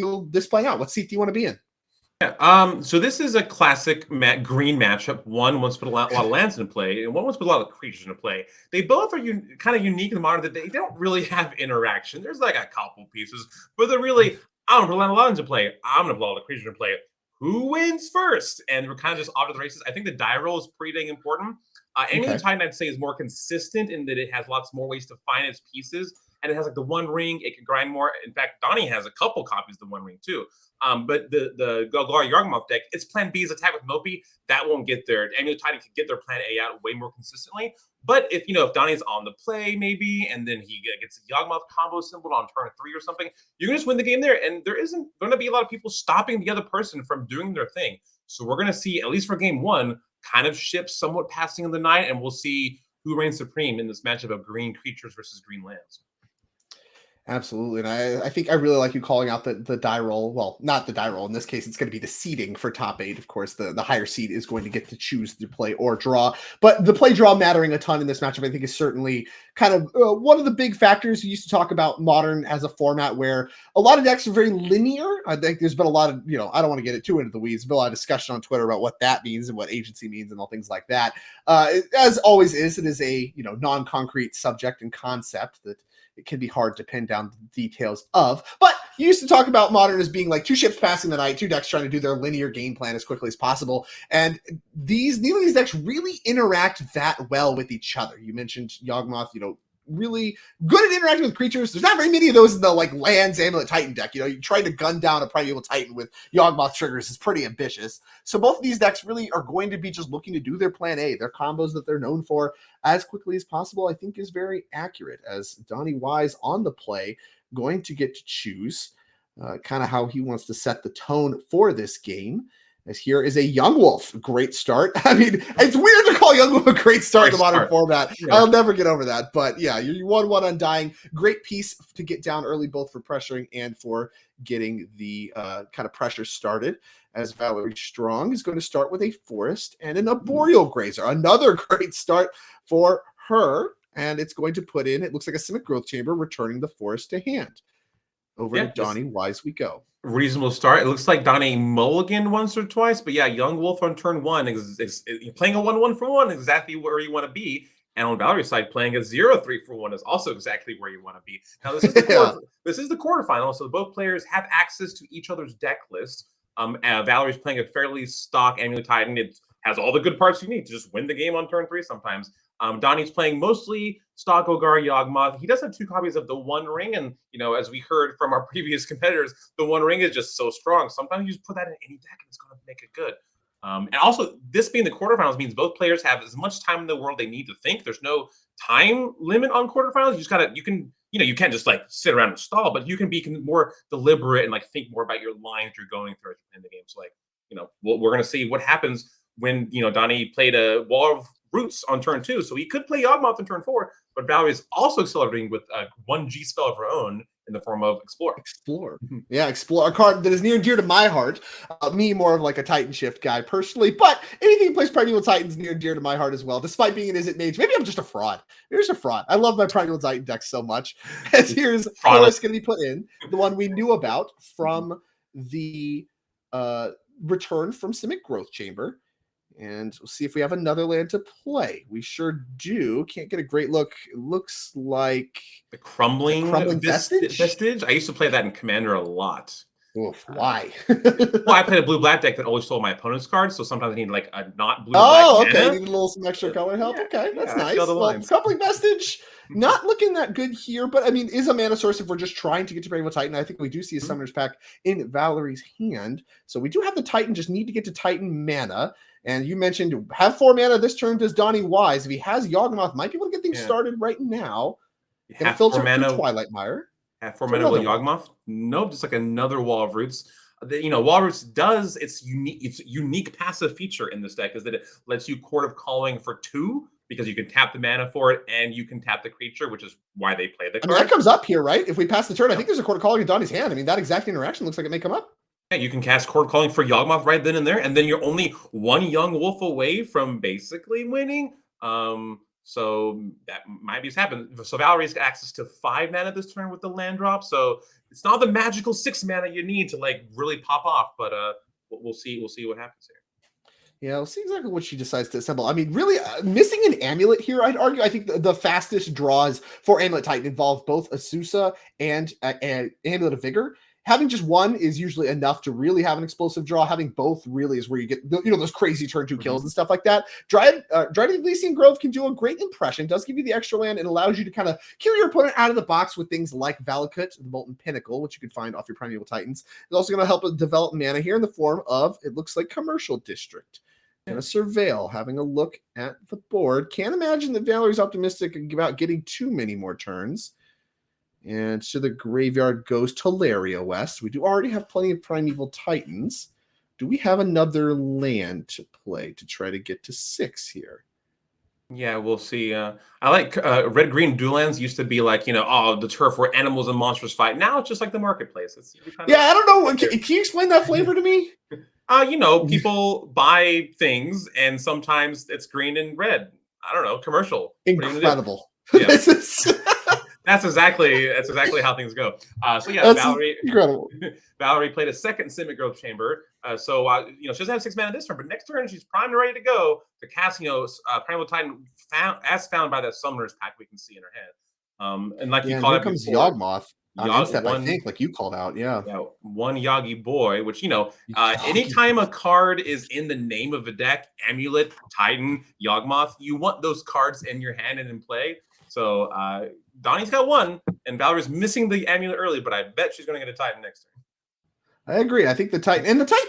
feel this playing out? What seat do you want to be in? Yeah. So this is a classic green matchup. One wants to put a lot of lands into play, and one wants to put a lot of creatures into play. They both are kind of unique in the modern that they don't really have interaction. There's like a couple pieces, but they're really, I'm gonna put a lot of lands into play. I'm gonna put all the creatures into play. Who wins first? And we're kind of just off to the races. I think the die roll is pretty dang important. Amulet Titan, I'd say, is more consistent in that it has lots more ways to find its pieces, and it has like the One Ring. It can grind more. In fact, Donnie has a couple copies of the One Ring too. But the Golgari Yawgmoth deck, its plan B is attack with Mopey. That won't get there. Amulet Titan can get their plan A out way more consistently. But if Donnie's on the play maybe, and then he gets a Yawgmoth combo symbol on turn 3 or something, you can just win the game there. And there isn't going to be a lot of people stopping the other person from doing their thing. So we're going to see, at least for game 1, kind of ships somewhat passing in the night, and we'll see who reigns supreme in this matchup of green creatures versus green lands. Absolutely. And I think I really like you calling out the die roll. Well, not the die roll. In this case, it's going to be the seeding for top 8. Of course, the higher seed is going to get to choose the play or draw. But the play draw mattering a ton in this matchup, I think, is certainly kind of one of the big factors. You used to talk about Modern as a format where a lot of decks are very linear. I think there's been a lot of, I don't want to get it too into the weeds. There's been a lot of discussion on Twitter about what that means and what agency means and all things like that. As always is, it is a, non-concrete subject and concept that it can be hard to pin down the details of. But you used to talk about Modern as being like 2 ships passing the night, 2 decks trying to do their linear game plan as quickly as possible. And neither of these decks really interact that well with each other. You mentioned Yawgmoth, really good at interacting with creatures. There's not very many of those in the lands Amulet Titan deck. You try to gun down a Primeval Titan with Yawgmoth triggers is pretty ambitious. So both of these decks really are going to be just looking to do their plan A, their combos that they're known for, as quickly as possible. I think is very accurate, as Donnie Wise on the play going to get to choose kind of how he wants to set the tone for this game. As here is a Yawgmoth. Great start. I mean, it's weird to call Yawgmoth a great start in the Modern format. Yeah. I'll never get over that. But yeah, you 1/1 Undying. Great piece to get down early, both for pressuring and for getting the kind of pressure started. As Valerie Strong is going to start with a Forest and an Arboreal Grazer. Another great start for her. And it's going to put in, it looks like a Simic Growth Chamber, returning the Forest to hand. Over to Donnie Wise we go. Reasonable start. It looks like Donnie mulliganed once or twice, but yeah, Yawgmoth on turn 1 is playing a 1/1 for 1 exactly where you want to be. And on Valerie's side, playing a 0/3 for 1 is also exactly where you want to be. Now, this is the quarterfinal, so both players have access to each other's deck list. Valerie's playing a fairly stock Amulet Titan. It has all the good parts you need to just win the game on turn 3 sometimes. Donnie's playing mostly stock Golgari Yawgmoth. He does have 2 copies of the One Ring, and as we heard from our previous competitors, the One Ring is just so strong. Sometimes you just put that in any deck and it's going to make it good. And also, this being the quarterfinals means both players have as much time in the world they need to think. There's no time limit on quarterfinals. You can't just sit around and stall, but you can be more deliberate and think more about your lines you're going through in the game. So we're going to see what happens when Donnie played a Wall of Roots on turn 2, so he could play Yawgmoth on turn 4, but Valerie is also accelerating with one G spell of her own in the form of Explore. Yeah, Explore, a card that is near and dear to my heart. Me, more of a Titan Shift guy personally, but anything that plays Primeval Titan's near and dear to my heart as well, despite being an Izzet Mage. Maybe I'm just a fraud. Here's a fraud. I love my Primeval Titan deck so much. As here's Forest going to be put in, the one we knew about from the return from Simic Growth Chamber. And we'll see if we have another land to play. We sure do. Can't get a great look. It looks like the Crumbling Vestige. I used to play that in Commander a lot. Oof, why? Well, I played a blue-black deck that always stole my opponent's cards, so sometimes I need a not blue-black. Oh, okay. Need a little some extra color help. Okay, that's nice. Well, Crumbling Vestige, not looking that good here, but I mean, is a mana source if we're just trying to get to Primeval Titan. I think we do see a Summoner's Pack in Valerie's hand, so we do have the Titan. Just need to get to Titan mana. And you mentioned have 4 mana this turn. Does Donnie Wise? If he has Yawgmoth, might be able to get things started right now. Have 4 mana. Twilight Mire. Have 4 mana with Yawgmoth? Nope, just another Wall of Roots. Wall of Roots does its unique passive feature in this deck is that it lets you Court of Calling for 2 because you can tap the mana for it and you can tap the creature, which is why they play the card. I mean, that comes up here, right? If we pass the turn, I think there's a Court of Calling in Donnie's hand. I mean, that exact interaction looks like it may come up. Yeah, you can cast Court Calling for Yawgmoth right then and there, and then you're only 1 Young Wolf away from basically winning. So that might be what's happened. So Valerie's got access to 5 mana this turn with the land drop. So it's not the magical 6 mana you need to like really pop off, but we'll see. We'll see what happens here. Yeah, we'll see exactly what she decides to assemble. I mean, really, missing an Amulet here, I'd argue. I think the fastest draws for Amulet Titan involve both Asusa and Amulet of Vigor. Having just one is usually enough to really have an explosive draw. Having both really is where you get those crazy turn 2 kills and stuff like that. Dryad of Elysian Grove can do a great impression. Does give you the extra land and allows you to kind of kill your opponent out of the box with things like Valakut, the Molten Pinnacle, which you can find off your Primeval Titans. It's also going to help develop mana here in the form of, it looks like, Commercial District. Gonna surveil, having a look at the board. Can't imagine that Valerie's optimistic about getting too many more turns. And to the graveyard goes Teleria West. We do already have plenty of Primeval Titans. Do we have another land to play to try to get to 6 here? Yeah, we'll see. I like red-green dual lands used to be like, oh, the turf where animals and monsters fight. Now it's just like the marketplace. Yeah, I don't know. Can you explain that flavor to me? People buy things, and sometimes it's green and red. I don't know, commercial. Incredible. Yeah. That's exactly how things go. So yeah, that's Valerie, incredible. Valerie played a second Simic Growth Chamber. She doesn't have 6 mana this turn, but next turn she's primed and ready to go to cast, Primal Titan found by that Summoner's Pact we can see in her hand. And like you called here it comes before, Yawgmoth. I think, like you called out, yeah. One Yagi boy, which anytime a card is in the name of a deck, Amulet, Titan, Yawgmoth, you want those cards in your hand and in play. So Donnie's got one, and Valerie's missing the Amulet early, but I bet she's going to get a Titan next turn. I agree. I think the Titan,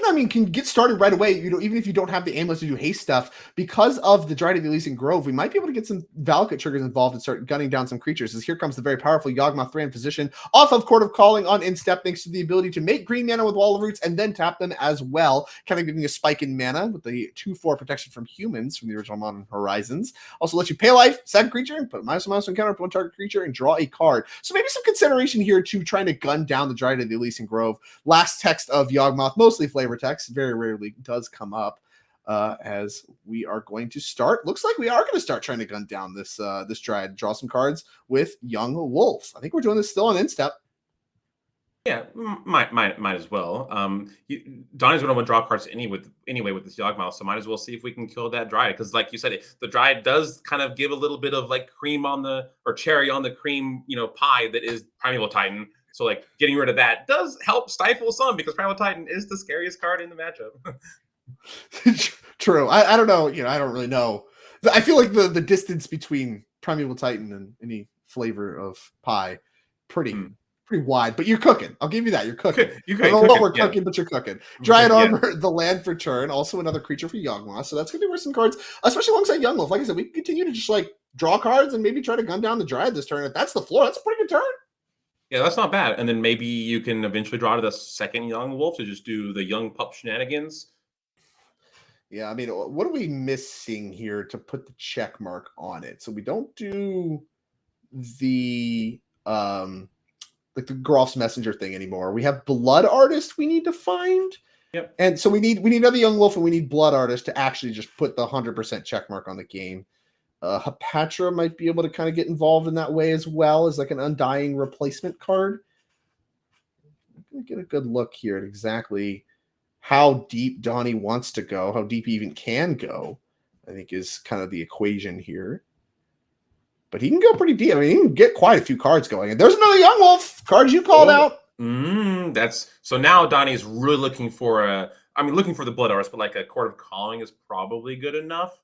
I mean, can get started right away. Even if you don't have the Amulet to do haste stuff, because of the Dryad of the Elysian Grove, we might be able to get some Valakut triggers involved and start gunning down some creatures. As here comes the very powerful Yawgmoth 3 in position off of Court of Calling on instep, thanks to the ability to make green mana with Wall of Roots and then tap them as well, kind of giving you a spike in mana with the 2/4 protection from humans from the original Modern Horizons. Also lets you pay life, sack creature, and put a -1/- encounter up one target creature and draw a card. So maybe some consideration here to trying to gun down the Dryad of the Elysian Grove. Last text of Yawgmoth, mostly flavor text, very rarely does come up. As we are going to start, looks like we are going to start trying to gun down this Dryad, draw some cards with Young Wolf. I think we're doing this still on instep. Yeah, might as well. Donnie's going to want to draw cards anyway with this Yawgmoth, so might as well see if we can kill that Dryad. Because, like you said, the Dryad does kind of give a little bit of like cream on the cherry on the cream, pie that is Primeval Titan. So, like, getting rid of that does help stifle some, because Primal Titan is the scariest card in the matchup. True. I don't know. I don't really know. I feel like the distance between Primeval Titan and any flavor of pie pretty wide. But you're cooking. I'll give you that. You're cooking. I don't know what we're cooking, but you're cooking. Dryad Arbor, the land for turn. Also another creature for Yawgmoth. So that's going to be worth some cards, especially alongside Young Wolf. Like I said, we can continue to just like draw cards and maybe try to gun down the Dryad this turn. If that's the floor, that's a pretty good turn. Yeah, that's not bad. And then maybe you can eventually draw to the second Young Wolf to just do the young pup shenanigans. Yeah, I mean, what are we missing here to put the check mark on it? So we don't do the like the Grof's Messenger thing anymore. We have Blood Artist we need to find. Yep. And so we need another Young Wolf, and we need Blood Artist to actually just put the 100% check mark on the game. Hapatra might be able to kind of get involved in that way as well, as like an Undying replacement card. I'm going to get a good look here at exactly how deep Donnie wants to go, how deep he even can go, I think is kind of the equation here. But he can go pretty deep. I mean, he can get quite a few cards going. And there's another Young Wolf card you called out. That's so now Donnie's really looking for looking for the Blood Artist, but like a Court of Calling is probably good enough.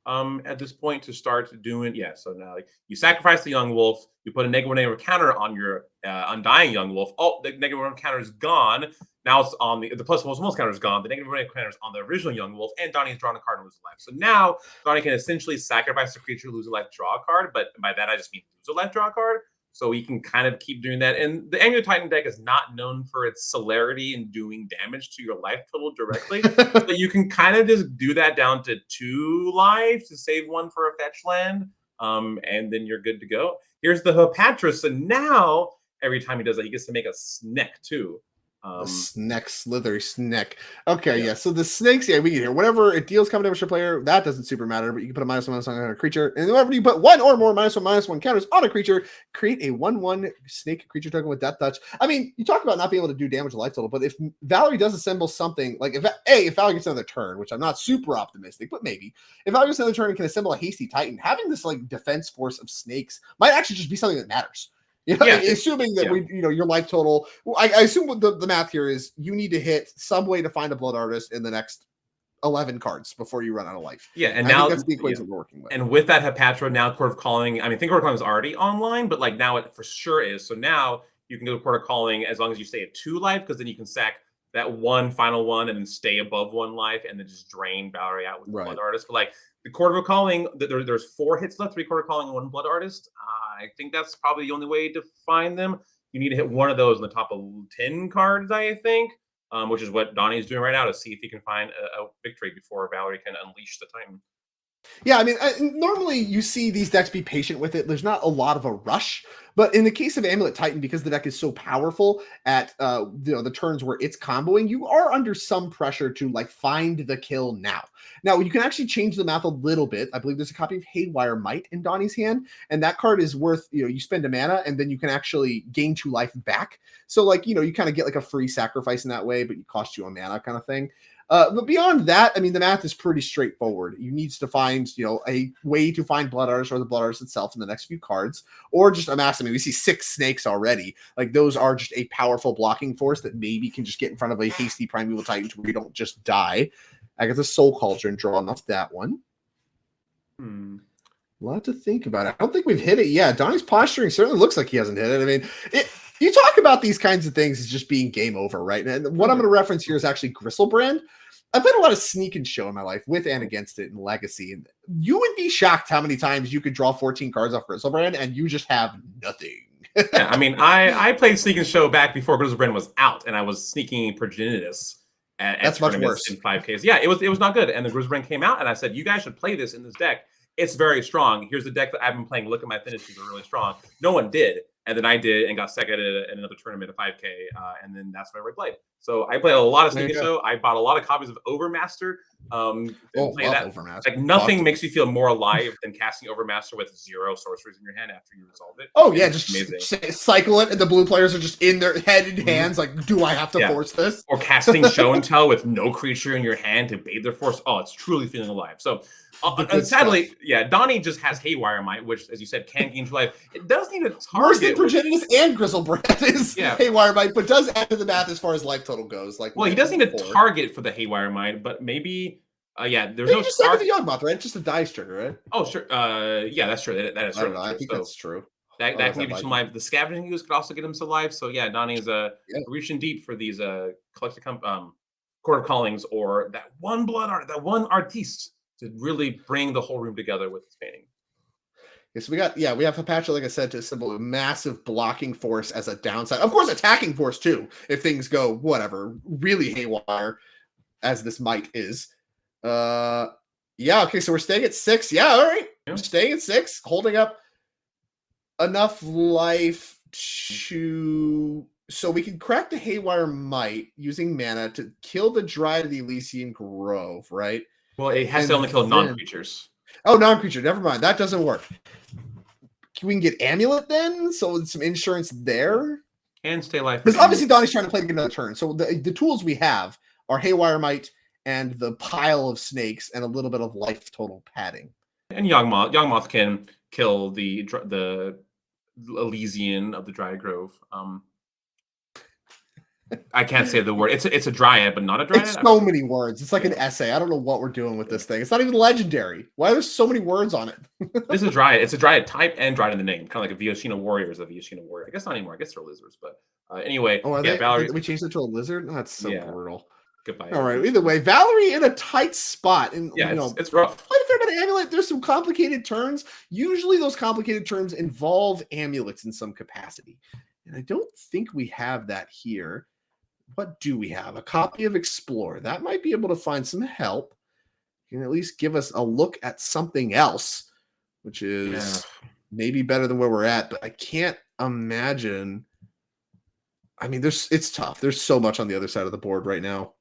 At this point to start doing, so now you sacrifice the Young Wolf, you put a -1/- counter on your Undying Young Wolf. Oh, the -1 counter is gone. Now it's on the +1/+ counter is gone. The -1 counter is on the original Young Wolf, and Donnie's drawn a card and lose a life. So now Donnie can essentially sacrifice the creature, lose a life, draw a card. But by that I just mean lose a life, draw a card. So he can kind of keep doing that. And the Amulet Titan deck is not known for its celerity in doing damage to your life total directly. So you can kind of just do that down to 2 lives to save 1 for a fetch land. And then you're good to go. Here's the Hapatra. So now every time he does that, he gets to make a Sneck too. The snack, slithery snack. Okay, Yeah. yeah. So the snakes, yeah, we can hear whatever it deals coming damage to player. That doesn't super matter, but you can put a -1/-1 on a creature, and whenever you put one or more -1/-1 counters on a creature, create a 1/1 snake creature token with Death Touch. I mean, you talk about not being able to do damage to life total, but if Valerie does assemble something like if Valerie gets another turn, which I'm not super optimistic, but maybe if Valerie gets another turn and can assemble a hasty Titan, having this like defense force of snakes might actually just be something that matters. You know, Yeah, assuming that your life total. I assume what the math here is you need to hit some way to find a blood artist in the next 11 cards before you run out of life. yeah, and I think now that's the equation we're working with. and with that Hepatro now Court of Calling, I mean, I think Court of Calling is already online, but like now it for sure is. So now you can go to Court of Calling as long as you stay at 2 life, because then you can sack that one final one and then stay above 1 life and then just drain Valerie out with the Blood Artist. But like the Court of Calling, there's 4 hits left, 3 Court of Calling and 1 Blood Artist. I think that's probably the only way to find them. You need to hit one of those in the top of 10 cards, I think. Which is what Donnie is doing right now to see if he can find a victory before Valerie can unleash the Titan. Yeah, I mean, normally you see these decks be patient with it. There's not a lot of a rush, but in the case of Amulet Titan, because the deck is so powerful at the turns where it's comboing, you are under some pressure to like find the kill now. Now you can actually change the math a little bit. I believe there's a copy of Haywire Might in Donnie's hand, and that card is worth you spend a mana and then you can actually gain 2 life back. So like you kind of get like a free sacrifice in that way, but it costs you a mana kind of thing. But beyond that, I mean, the math is pretty straightforward. You need to find, a way to find Blood Artist or the Blood Artist itself in the next few cards, or just amass. I mean, we see 6 snakes already. Like those are just a powerful blocking force that maybe can just get in front of a hasty Primeval Titan where you don't just die. I got the Soul Cauldron drawn off that one. A lot to think about. I don't think we've hit it. Yeah, Donnie's posturing certainly looks like he hasn't hit it. I mean, you talk about these kinds of things as just being game over, right? And what I'm going to reference here is actually Gristlebrand. I've played a lot of Sneak and Show in my life with and against it in Legacy. And you would be shocked how many times you could draw 14 cards off Gristlebrand and you just have nothing. Yeah, I mean, I played Sneak and Show back before Gristlebrand was out, and I was sneaking Progenitus at That's much worse in 5Ks. Yeah, it was not good. And the Gristlebrand came out, and I said, you guys should play this in this deck. It's very strong. Here's the deck that I've been playing. Look at my finishes; they're really strong. No one did, and then I did, and got second at another tournament at 5K, and then that's what I replayed. So I played a lot of Sneak and Show. I bought a lot of copies of Overmaster. Overmaster. Like nothing makes you feel more alive than casting Overmaster with 0 sorceries in your hand after you resolve it. Oh yeah, just amazing. Cycle it, and the blue players are just in their head and hands. Like, do I have to force this? Or casting Show and Tell with no creature in your hand to bait their force. Oh, it's truly feeling alive. So. And sadly, stuff. Donnie just has Haywire Might, which, as you said, can gain life. It does need a target. Worse than Progenitus and Gristlebrand is Haywire Might, but does add to the math as far as life total goes. Like, well, he does need a target for the Haywire Might, but maybe, there's no just target. The Yawgmoth, right? It's just a dice trigger, right? Oh, sure. Yeah, that's true. That is true. I think that's true. That can give you some life. The Scavenging Use could also get him some life. So yeah, Donnie is reaching deep for these collected Court of Callings or that one blood art, that one artiste, to really bring the whole room together with this painting. Yes, we have Hepatro, like I said, to assemble a massive blocking force as a downside. Of course, attacking force too, if things go really haywire, as this might is. Okay, so we're staying at 6. Yeah, all right. We're staying at 6, holding up enough life so we can crack the Haywire Might using mana to kill the Dryad of the Elysian Grove, right? Well, it has to only kill non-creatures. Oh, non-creature. Never mind. That doesn't work. We can get Amulet then? So some insurance there? And stay alive. Because obviously Donnie's trying to play to get another turn. So the tools we have are Haywire Might and the pile of snakes and a little bit of life total padding. And Yawgmoth can kill the Elysian of the Dryad Grove. I can't say the word. It's a dryad, but not a dryad. It's so many words. It's like an essay. I don't know what we're doing with this thing. It's not even legendary. Why are there so many words on it? This is a dryad. It's a dryad type and dryad in the name. Kind of like a Vioshina warrior is a Vioshina warrior. I guess not anymore. I guess they're lizards. But anyway, Valerie. Did we changed it to a lizard? That's so brutal. Goodbye. All right. Either way, Valerie in a tight spot. And it's rough. Quite a fair bit of Amulet. There's some complicated turns. Usually those complicated turns involve amulets in some capacity. And I don't think we have that here. What do we have? A copy of Explore. That might be able to find some help. You can at least give us a look at something else, which is maybe better than where we're at, but I can't imagine. I mean, it's tough. There's so much on the other side of the board right now.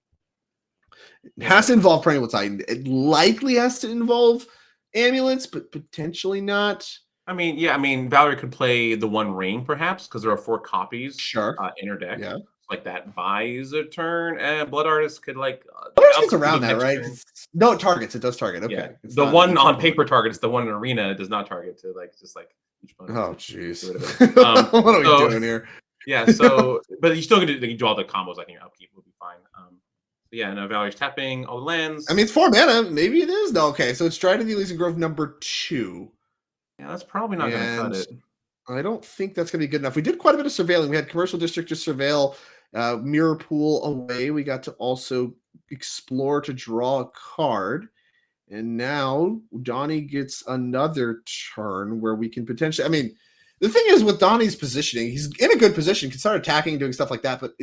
It Yeah. has to involve Primal Titan. It likely has to involve amulets, but potentially not. I mean, yeah, I mean, Valerie could play the One Ring perhaps because there are 4 copies Sure. in her deck. Yeah. Like that buys a turn, and Blood Artist could like Others gets upkeep around of that, next right? turn. No, it targets. It does target. Yeah, Okay. It's the not one each on opponent. paper targets, the one in Arena does not target to like just like each opponent. Oh, Get jeez. rid of it. What are we So doing here? yeah, so but you still can do all the combos. I think your upkeep will be fine. Yeah, no, Valerie's tapping all the I lands. mean, it's 4 mana. Maybe it is. No, okay. So it's Stride of the Elysian Grove #2. Yeah, that's probably not going to cut And it. I don't think that's going to be good enough. We did quite a bit of surveilling. We had Commercial District to surveil, Mirror Pool away. We got to also explore to draw a card. And now Donnie gets another turn where we can potentially. I mean, the thing is with Donnie's positioning, he's in a good position, can start attacking and doing stuff like that, but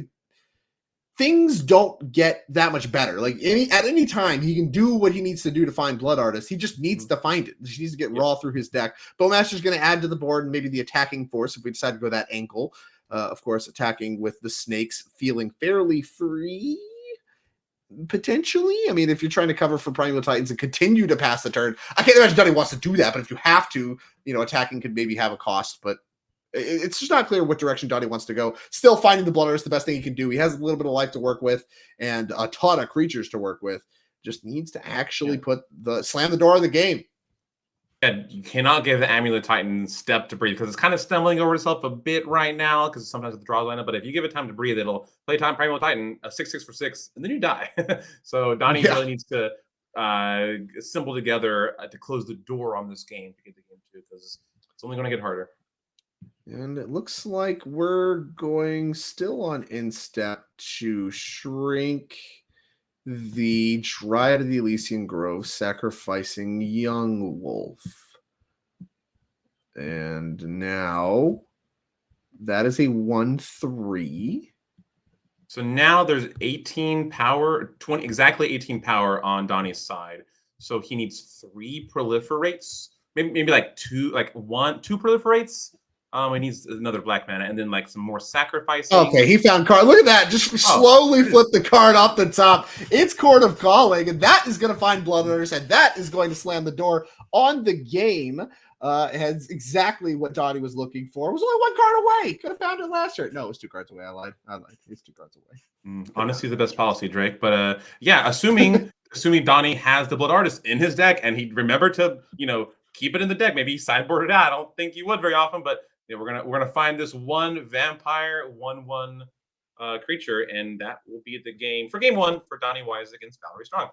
things don't get that much better. Like at any time, he can do what he needs to do to find Blood Artist. He just needs to find it. He needs to get raw through his deck. Bowmaster's going to add to the board and maybe the attacking force if we decide to go that ankle. Of course, attacking with the snakes, feeling fairly free. Potentially, I mean, if you're trying to cover for Primal Titans and continue to pass the turn, I can't imagine Donnie wants to do that. But if you have to, attacking could maybe have a cost. But it's just not clear what direction Donnie wants to go. Still finding the Blood Artist the best thing he can do. He has a little bit of life to work with and a ton of creatures to work with. Just needs to actually slam the door of the game. Yeah, you cannot give the Amulet Titan step to breathe because it's kind of stumbling over itself a bit right now because sometimes the draws line up. But if you give it time to breathe, it'll play time Primal Titan, a 6/6 for 6, and then you die. So Donnie really needs to assemble together to close the door on this game to get the game to because it's only going to get harder. And it looks like we're going still on Instep to shrink the Dryad of the Elysian Grove, sacrificing Yawgmoth. And now that is a 1/3. So now there's 18 power, 20 exactly 18 power on Donnie's side. So he needs 3 proliferates, maybe like 2, like 2 proliferates. He needs another black mana and then like some more sacrificing. Okay, he found card. Look at that. Just slowly flip the card off the top. It's Court of Calling, and that is going to find Blood Artist, and that is going to slam the door on the game. It has exactly what Donnie was looking for. It was only 1 card away. Could have found it last year. No, it was 2 cards away. I lied. It's 2 cards away. Honesty is the best policy, Drake. But yeah, assuming Donnie has the Blood Artist in his deck and he remembered to keep it in the deck. Maybe he sideboarded it out. I don't think he would very often, but we're gonna find this 1 vampire 1/1 creature, and that will be the game for game 1 for Donnie Wise against Valerie Strong.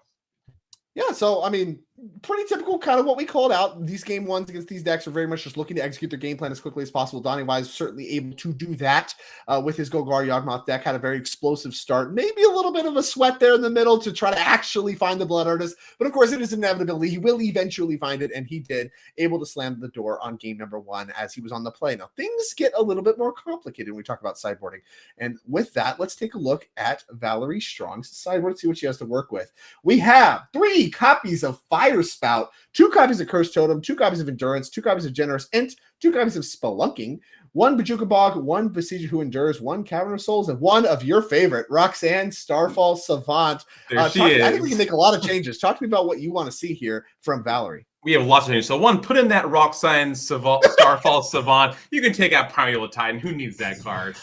Yeah, so I mean, pretty typical kind of what we called out. These game ones against these decks are very much just looking to execute their game plan as quickly as possible. Donnie Wise certainly able to do that with his Golgari Yawgmoth deck. Had a very explosive start. Maybe a little bit of a sweat there in the middle to try to actually find the Blood Artist. But of course, it is inevitability. He will eventually find it, and he did. Able to slam the door on game number 1 as he was on the play. Now, things get a little bit more complicated when we talk about sideboarding. And with that, let's take a look at Valerie Strong's sideboard, see what she has to work with. We have 3 copies of Fire Spout, 2 copies of Curse Totem, 2 copies of Endurance, 2 copies of Generous Int, 2 copies of Spelunking, 1 Bajuka Bog, 1 Besieger Who Endures, 1 Cavern of Souls, and 1 of your favorite, Roxanne Starfall Savant. There she is. I think we can make a lot of changes. Talk to me about what you want to see here from Valerie. We have lots of changes. So 1, put in that Roxanne Starfall Savant. You can take out Primal Titan. Who needs that card?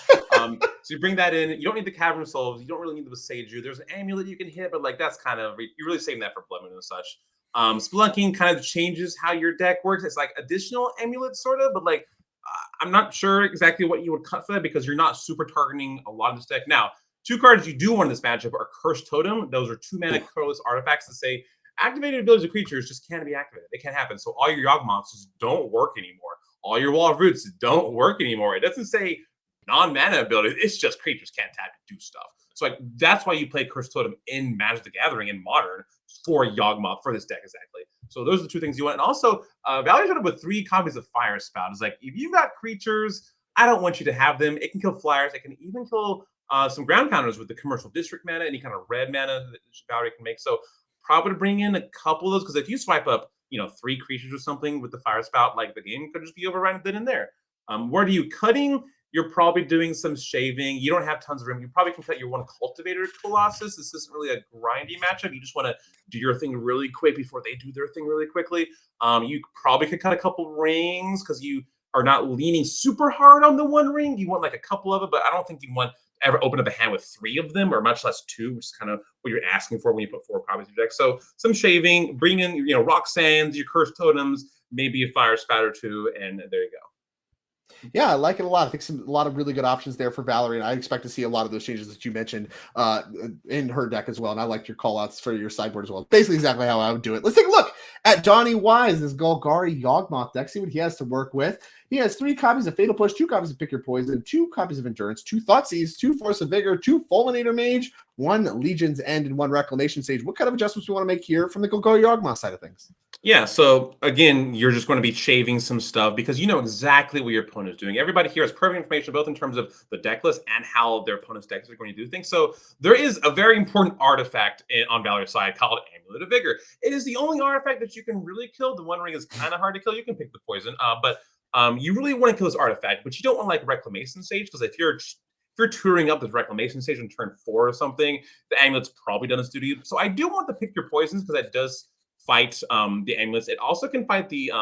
So you bring that in. You don't need the Cavern of Souls. You don't really need the Besieger. There's an Amulet you can hit, but like that's kind of you're really saving that for Blood Moon and such. Spelunking kind of changes how your deck works. It's like additional amulets, sort of, but like I'm not sure exactly what you would cut for that because you're not super targeting a lot of this deck. Now, 2 cards you do want in this matchup are Cursed Totem. Those are 2 mana colorless artifacts that say activated abilities of creatures just can't be activated. They can't happen. So all your Yawgmoths just don't work anymore. All your Wall of Roots don't work anymore. It doesn't say non-mana abilities. It's just creatures can't tap to do stuff. So like that's why you play Cursed Totem in Magic the Gathering in Modern for Yawgmoth for this deck exactly. So those are the 2 things you want. And also, Valerie showed up with 3 copies of Fire Spout. It's like if you've got creatures, I don't want you to have them. It can kill flyers. It can even kill some ground counters with the Commercial District mana, any kind of red mana that Valerie can make. So probably bring in a couple of those because if you swipe up, 3 creatures or something with the Fire Spout, like the game could just be over right then and there. Where are you cutting? you're probably doing some shaving. You don't have tons of room. You probably can cut your one Cultivator Colossus. This isn't really a grindy matchup. You just want to do your thing really quick before they do their thing really quickly. You probably could cut a couple rings because you are not leaning super hard on the one ring. You want like a couple of it, but I don't think you want to ever open up a hand with 3 of them or much less 2, which is kind of what you're asking for when you put 4 copies in your deck. So some shaving, bring in, rock sands, your cursed totems, maybe a fire spat or 2, and there you go. Yeah, I like it a lot. I think a lot of really good options there for Valerie, and I expect to see a lot of those changes that you mentioned in her deck as well. And I liked your call outs for your sideboard as well. Basically exactly how I would do it. Let's take a look at Donnie Wise, this Golgari Yawgmoth deck. See what he has to work with. He has 3 copies of Fatal Push, 2 copies of Pick Your Poison, 2 copies of Endurance, 2 Thoughtseize, 2 Force of Vigor, 2 Fulminator Mage, 1 Legion's End, and 1 Reclamation Sage. What kind of adjustments do we want to make here from the Golgari Yawgmoth side of things? Yeah, so again, you're just going to be shaving some stuff because you know exactly what your opponent is doing. Everybody here has perfect information, both in terms of the deck list and how their opponent's decks are going to do things. So there is a very important artifact on Valerie's side called Amulet of Vigor. It is the only artifact that you can really kill. The One Ring is kind of hard to kill. You can pick the poison, but you really want to kill this artifact, but you don't want like Reclamation Sage because if you're touring up this Reclamation Stage on turn 4 or something, the Amulet's probably done its duty. So I do want to pick your poisons because that does fight the amulets. It also can fight the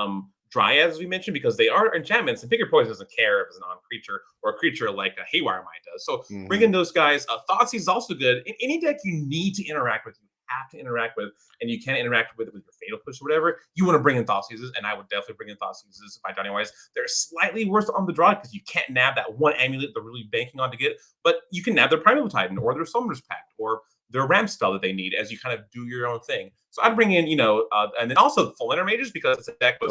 dryads, as we mentioned, because they are enchantments, and Pick Your Poison doesn't care if it's a non-creature or a creature like a Haywire Might does. So bring in those guys. Thoughtseize is also good. In any deck you need to interact with, you have to interact with, and you can't interact with it with your Fatal Push or whatever, you want to bring in Thoughtseizes, and I would definitely bring in Thoughtseizes by Donnie Wise. They're slightly worse on the draw because you can't nab that one amulet they're really banking on to get, but you can nab their Primeval Titan or their Summoner's Pact or their ramp spell that they need as you kind of do your own thing. So I'd bring in, and then also full enter mages because it's a deck with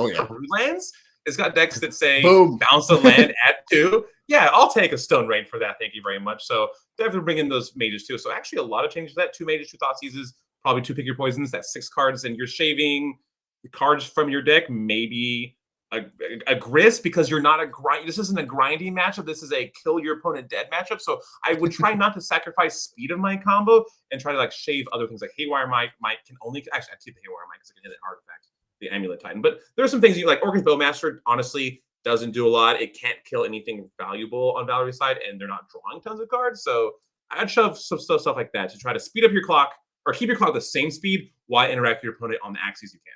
lands. It's got decks that say bounce a land at 2. Yeah, I'll take a Stone Rain for that. Thank you very much. So definitely bring in those mages too. So actually a lot of changes to that. 2 mages, 2 Thoughtseizes, probably 2 Pick Your Poisons. That's 6 cards, and you're shaving the cards from your deck, maybe a grist because you're not a grind. This isn't a grinding matchup. This is a kill your opponent dead matchup. So I would try not to sacrifice speed of my combo and try to like shave other things like Haywire Might can only actually I keep the Haywire Might because it can hit an artifact, the Amulet Titan. But there are some things you like. Orcus Bowmaster honestly doesn't do a lot. It can't kill anything valuable on Valerie's side, and they're not drawing tons of cards. So I'd shove some stuff like that to try to speed up your clock or keep your clock the same speed while interact with your opponent on the axes you can.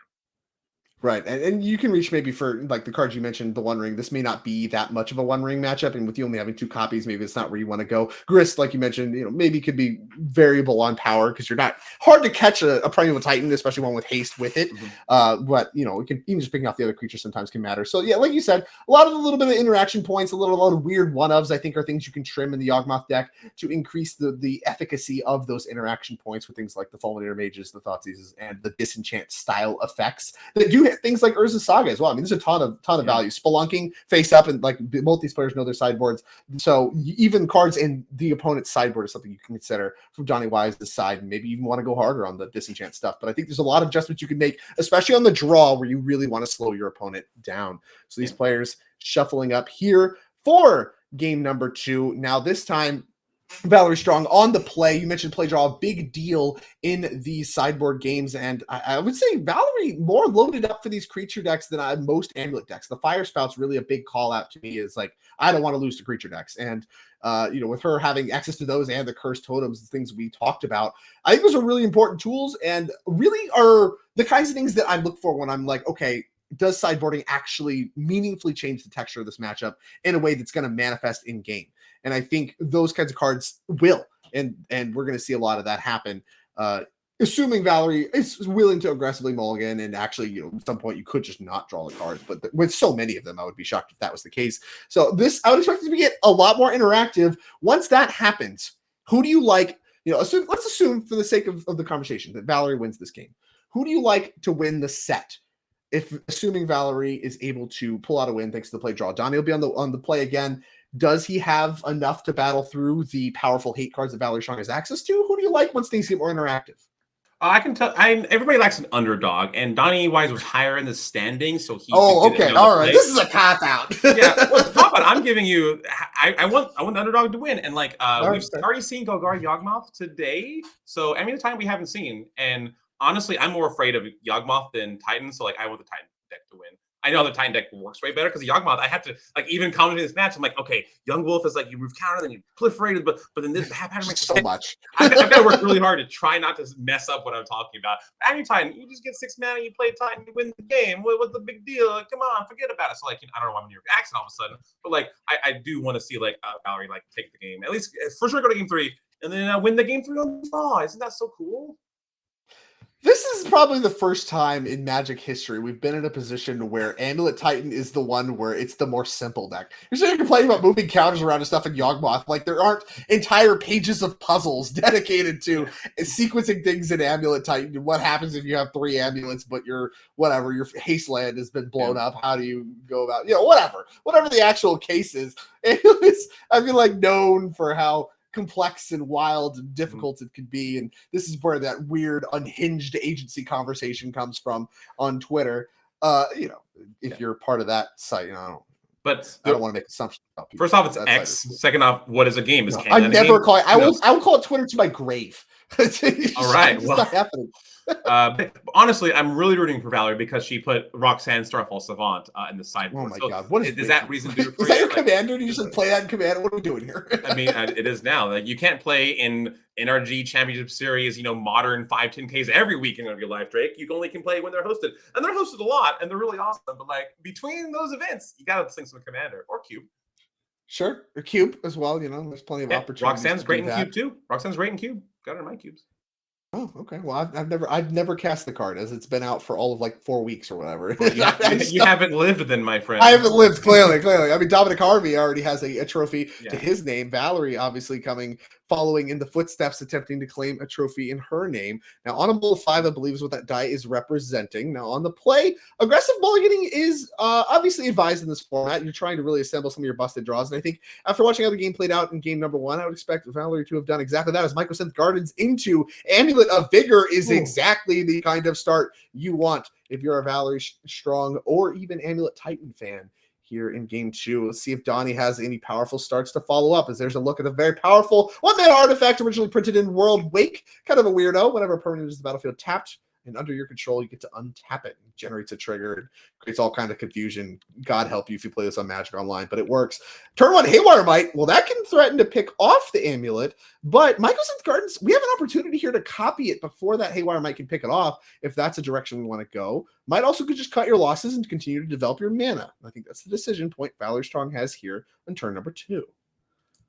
Right, and you can reach maybe for like the cards you mentioned, the One Ring. This may not be that much of a One Ring matchup, and with you only having 2 copies, maybe it's not where you want to go. Grist, like you mentioned, maybe could be variable on power because you're not hard to catch a Primeval Titan, especially one with haste with it. But it can even just picking off the other creatures sometimes can matter. So yeah, like you said, a little bit of interaction points, a lot of weird one-ofs. I think are things you can trim in the Yawgmoth deck to increase the efficacy of those interaction points with things like the Fulminator Mages, the Thoughtseizes, and the Disenchant style effects that do things like Urza's Saga as well. I mean, there's a ton of value. Spelunking face up, and like both these players know their sideboards. So even cards in the opponent's sideboard is something you can consider from Donnie Wise's side, and maybe even want to go harder on the Disenchant stuff. But I think there's a lot of adjustments you can make, especially on the draw where you really want to slow your opponent down. So these players shuffling up here for game number 2. Now this time, Valerie Strong on the play. You mentioned play draw, a big deal in these sideboard games. And I would say Valerie more loaded up for these creature decks than most Amulet decks. The Fire Spout's really a big call out to me is like, I don't want to lose to creature decks. And, with her having access to those and the cursed totems, the things we talked about, I think those are really important tools and really are the kinds of things that I look for when I'm like, okay, does sideboarding actually meaningfully change the texture of this matchup in a way that's going to manifest in game? And I think those kinds of cards will, and we're going to see a lot of that happen. Assuming Valerie is willing to aggressively mulligan, and actually, at some point you could just not draw the cards. But with so many of them, I would be shocked if that was the case. So I would expect it to get a lot more interactive. Once that happens, who do you like? Let's assume for the sake of the conversation that Valerie wins this game. Who do you like to win the set? If assuming Valerie is able to pull out a win thanks to the play draw, Donnie will be on the play again. Does he have enough to battle through the powerful hate cards that Valerie Strong has access to? Who do you like once things get more interactive? I can tell. Everybody likes an underdog, and Donnie Wise was higher in the standings, so he. Okay, all right. This is a cop out. Yeah, well, cop out. I'm giving you. I want the underdog to win, and we've already seen Golgari Yawgmoth today. So the time we haven't seen, and honestly, I'm more afraid of Yawgmoth than Titan. So I want the Titan deck to win. I know the Titan deck works way better because Yawgmoth, I have to like even commenting this match. I'm like, okay, Young Wolf is like you move counter, then you proliferated, but then this pattern makes so much. I've got to work really hard to try not to mess up what I'm talking about. Any Titan, you just get 6 mana, you play Titan, you win the game. What's the big deal? Like, come on, forget about it. So like, I don't know why I'm in your accent all of a sudden, but like, I do want to see like Valerie like take the game at least for sure, go to game 3, and then win the game 3 on draw. Isn't that so cool? This is probably the first time in Magic history we've been in a position where Amulet Titan is the one where it's the more simple deck. You're sitting complaining about moving counters around and stuff in Yawgmoth. Like, there aren't entire pages of puzzles dedicated to sequencing things in Amulet Titan. What happens if you have 3 amulets, but your haste land has been blown up? How do you go about, whatever the actual case is. Amulets, I feel like, known for how complex and wild and difficult it could be, and this is where that weird unhinged agency conversation comes from on Twitter. If you're part of that site, I don't want to make assumptions about people. First off, it's X. Second off, what is a game? Is I never call it. I will call it Twitter to my grave. All right, it's not happening. But honestly, I'm really rooting for Valerie because she put Roxanne Starfall Savant in the sideboard. Oh my god! What is that reason? Is that your commander? Do you just play that in commander? What are we doing here? I mean, it is now. Like, you can't play in NRG Championship Series, modern 5-10Ks every weekend of your life, Drake. You only can play when they're hosted, and they're hosted a lot, and they're really awesome. But like between those events, you gotta sling some commander or cube. Sure, or cube as well. There's plenty of opportunities. Roxanne's great in cube too. Roxanne's great in cube. Got her in my cubes. Oh, okay. Well, I've never cast the card, as it's been out for all of like 4 weeks or whatever. You haven't lived then, my friend. I haven't lived, clearly. I mean, Dominic Harvey already has a trophy to his name. Valerie obviously following in the footsteps, attempting to claim a trophy in her name. Now, on a mull of 5, I believe is what that die is representing. Now, on the play, aggressive mulliganing is obviously advised in this format. You're trying to really assemble some of your busted draws, and I think after watching how the game played out in game number 1, I would expect Valerie to have done exactly that, as Mycosynth Gardens into Amulet of Vigor is exactly the kind of start you want if you're a Valerie Strong or even Amulet Titan fan. Here in game 2, let's see if Donnie has any powerful starts to follow up, as there's a look at a very powerful 1-mana artifact originally printed in World Wake. Kind of a weirdo. Whenever a permanent is the battlefield tapped and under your control, you get to untap it. It generates a trigger. It creates all kind of confusion. God help you if you play this on Magic Online, but it works. Turn 1 Haywire Might. Well, that can threaten to pick off the Amulet, but Mycosynth Gardens, we have an opportunity here to copy it before that Haywire Might can pick it off, if that's a direction we want to go. Might also could just cut your losses and continue to develop your mana. I think that's the decision point Valerie Strong has here on turn number 2.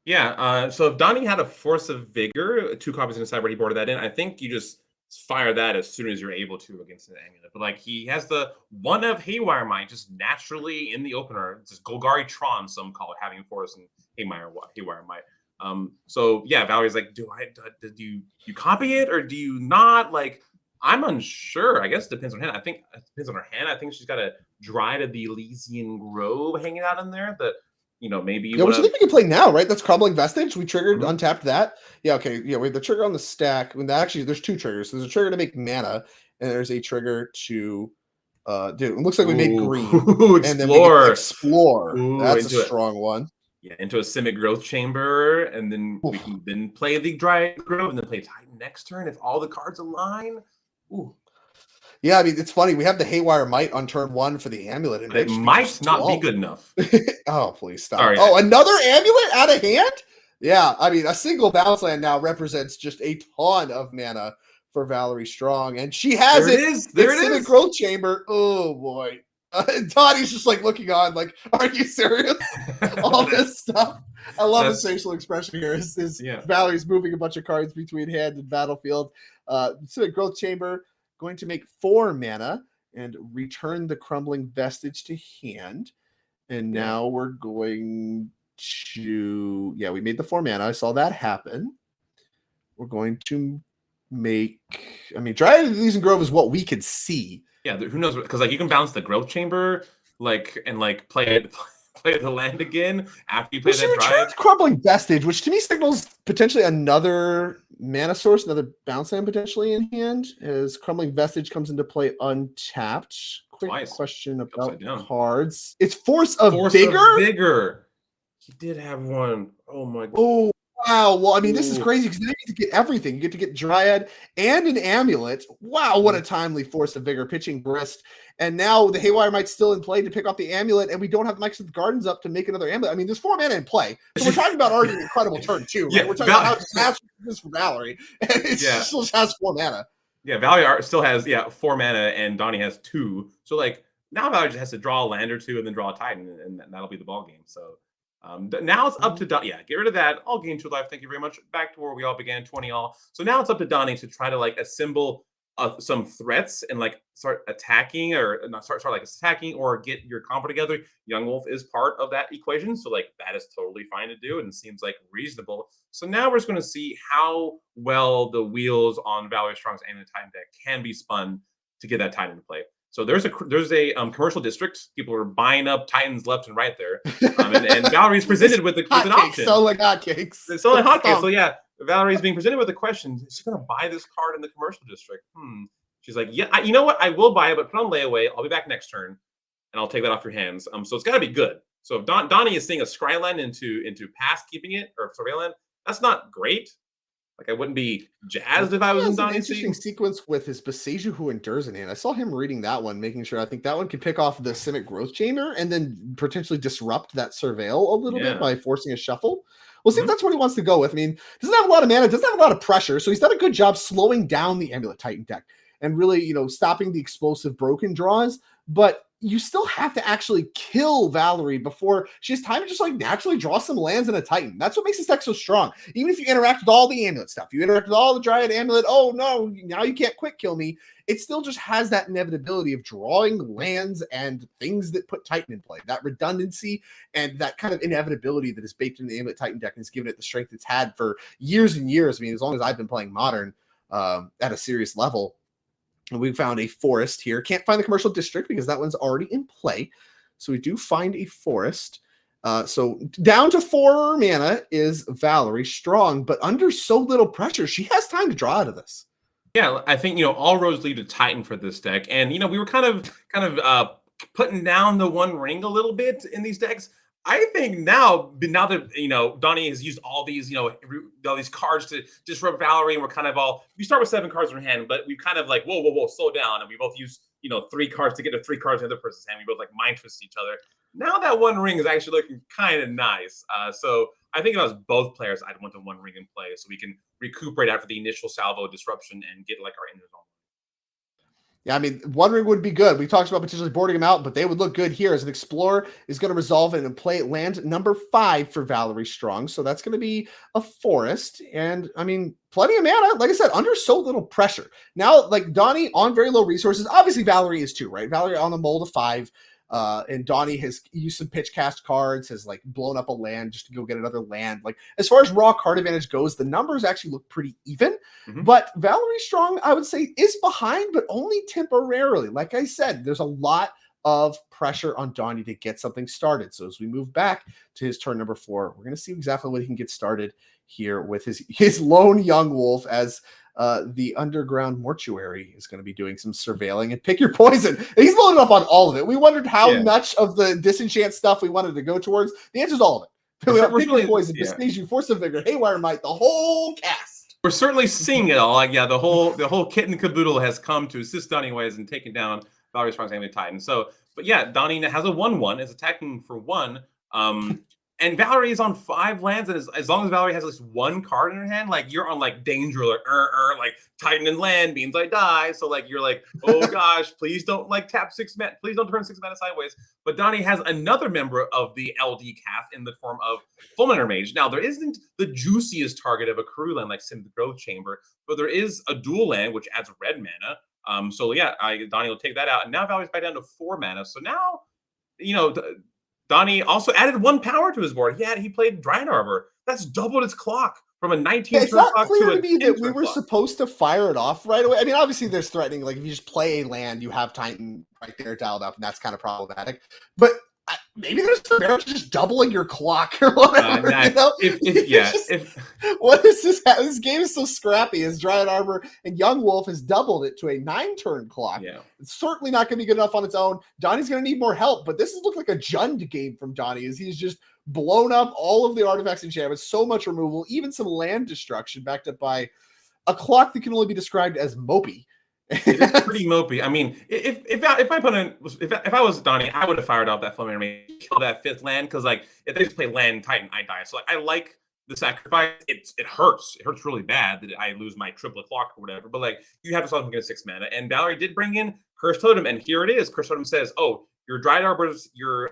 Yeah, so if Donnie had a Force of Vigor, 2 copies in the sideboard, he boarded that in. I think you just fire that as soon as you're able to against an Amulet. But like, he has the 1 of Haywire Might just naturally in the opener. It's just Golgari Tron, some call it, having Force and Haywire Might. So yeah, Valerie's like, do you copy it or do you not? Like, I'm unsure. I guess it depends on hand. I think it depends on her hand. I think she's got a Dryad of the Elysian Grove hanging out in there that, maybe which I think we can play now, right? That's Crumbling Vestige. We triggered, untapped that. Yeah, okay. Yeah, we have the trigger on the stack. Actually, there's 2 triggers. There's a trigger to make mana, and there's a trigger to it looks like we made green. And then we can explore. That's a strong one. Yeah, into a Simic Growth Chamber, and then we can then play the Dryad Grove, and then play Titan next turn if all the cards align. Ooh. Yeah, I mean, it's funny. We have the Haywire Might on turn 1 for the Amulet. And it might not be good enough. Oh, please stop. Sorry, another Amulet out of hand? Yeah, I mean, a single bounce land now represents just a ton of mana for Valerie Strong. And she has There it is. Growth Chamber. Oh, boy. Donnie's just like looking on, like, are you serious? All this stuff. I love his facial expression here. Valerie's moving a bunch of cards between hand and battlefield. Civic Growth Chamber, going to make 4 mana and return the Crumbling Vestige to hand. And now we're going to... Yeah, we made the 4 mana. I saw that happen. We're going to make... I mean, Dryad of the Elysian Grove is what we could see. Yeah, who knows? Because like, you can bounce the Growth Chamber, and play the land again after you play that Dryad. Crumbling Vestige, which to me signals potentially another mana source, another bounce land potentially in hand, as Crumbling Vestige comes into play untapped. Quick question about cards. It's Force of Vigor? Vigor. He did have one. Oh my god. Oh, Wow. Well, I mean, this is Ooh. crazy because now you get to get everything. You get to get Dryad and an Amulet. Wow, what a timely Force of Vigor pitching Grist. And now the Haywire might still in play to pick up the Amulet, and we don't have Mike's Gardens up to make another Amulet. I mean, there's 4 mana in play. So we're talking about already an incredible turn, too, right? Yeah, We're talking about how disastrous this for Valerie. And it yeah. still has 4 mana. Yeah, Valerie still has 4 mana, and Donnie has 2. So like now Valerie just has to draw a land or 2 and then draw a Titan, and that'll be the ball game. So now it's up to Donnie. Yeah, get rid of that. I'll gain 2 life. Thank you very much. Back to where we all began, 20 all. So now it's up to Donnie to try to like assemble some threats and like start attacking or not start like attacking or get your combo together. Young Wolf is part of that equation, so like that is totally fine to do and seems like reasonable. So now we're just going to see how well the wheels on Valerie Strong's and the Titan deck can be spun to get that Titan to play. So there's a commercial district. People are buying up Titans left and right there, and Valerie's presented with an option. Sell like hotcakes. It's selling hotcakes. So yeah, Valerie's being presented with a question. Is she going to buy this card in the commercial district? She's like, yeah, you know what? I will buy it, but put on layaway. I'll be back next turn, and I'll take that off your hands. So it's got to be good. So if Donnie is seeing a Scryland into past keeping it or Surveillant, that's not great. Like I wouldn't be jazzed if I was in Donnie's seat. Interesting sequence with his Beseju Who Endures in hand. I saw him reading that one, making sure I think that one could pick off the Simic Growth Chamber and then potentially disrupt that Surveil a little bit by forcing a shuffle. We'll see if that's what he wants to go with. I mean, doesn't have a lot of mana, doesn't have a lot of pressure, so he's done a good job slowing down the Amulet Titan deck and really, stopping the explosive broken draws. But you still have to actually kill Valerie before she has time to just like naturally draw some lands in a Titan. That's what makes this deck so strong. Even if you interact with all the Amulet stuff, you interact with all the Dryad Amulet, oh no, now you can't quick kill me. It still just has that inevitability of drawing lands and things that put Titan in play. That redundancy and that kind of inevitability that is baked in the Amulet Titan deck and has given it the strength it's had for years and years. I mean, as long as I've been playing Modern at a serious level. And we found a forest here. Can't find the commercial district because that one's already in play. So we do find a forest. So down to 4 mana is Valerie Strong, but under so little pressure, she has time to draw out of this. Yeah, I think all roads lead to Titan for this deck, and we were kind of putting down the One Ring a little bit in these decks. I think now that Donnie has used all these all these cards to disrupt Valerie, and we're kind of we start with 7 cards in our hand, but we kind of like whoa, slow down, and we both use 3 cards to get to 3 cards in the other person's hand. We both like mind twist each other. Now that One Ring is actually looking kind of nice. So I think if I was both players, I'd want the One Ring in play so we can recuperate after the initial salvo disruption and get like our end result. Yeah, I mean, One Ring would be good. We talked about potentially boarding him out, but they would look good here as an Explorer is going to resolve it and play land number 5 for Valerie Strong. So that's going to be a forest. And I mean, plenty of mana. Like I said, under so little pressure. Now, like Donnie on very low resources. Obviously, Valerie is too, right? Valerie on the mold of 5. And Donnie has used some pitch cast cards, has like blown up a land just to go get another land. Like as far as raw card advantage goes, the numbers actually look pretty even. But Valerie Strong, I would say, is behind, but only temporarily. Like I said, there's a lot of pressure on Donnie to get something started. So as we move back to his turn number 4, we're going to see exactly what he can get started here with his lone young wolf as the underground mortuary is going to be doing some surveilling and pick your poison. And he's loaded up on all of it. We wondered how much of the disenchant stuff we wanted to go towards. The answer is all of it. We have pick your poison, Beseju, Force of Vigor, Haywire Might, the whole cast. We're certainly seeing it all. Like, the whole kit and caboodle has come to assist Donnie Ways and taking down Valerie Strong's Amulet Titan. So, but yeah, Donnie has a 1/1, is attacking for 1. And Valerie is on 5 lands, and as long as Valerie has at least 1 card in her hand, like you're on like danger, like Titan and land means I die. So like you're like, oh gosh, please don't like tap 6 mana, please don't turn 6 mana sideways. But Donnie has another member of the LD cast in the form of Fulminator Mage. Now there isn't the juiciest target of a crew land like Sim the Growth Chamber, but there is a dual land which adds red mana. So yeah, Donnie will take that out, and now Valerie's back down to 4 mana. So now, Donnie also added 1 power to his board. He played Dryad Arbor. That's doubled its clock from a 19 it's turn not clock clear to to me that we were clock. supposed to fire it off right away. I mean, obviously there's threatening, like if you just play a land, you have Titan right there dialed up, and that's kind of problematic. But maybe there's some merit to just doubling your clock or whatever. What is this? This game is so scrappy as Dryad Arbor and Young Wolf has doubled it to a 9-turn clock. It's certainly not going to be good enough on its own. Donnie's going to need more help, but this has looked like a Jund game from Donnie as he's just blown up all of the artifacts and enchantments, so much removal, even some land destruction backed up by a clock that can only be described as mopey. It is pretty mopey. I mean, if my opponent was if I was Donnie, I would have fired off that Fulminate Mage, kill that 5th land, because like if they just play land Titan, I die. So like, I like the sacrifice. It hurts. It hurts really bad that I lose my triplet clock or whatever. But like you have to solve get a 6 mana. And Valerie did bring in Curse Totem, and here it is. Curse Totem says, "Oh, your Dryad Arbors, your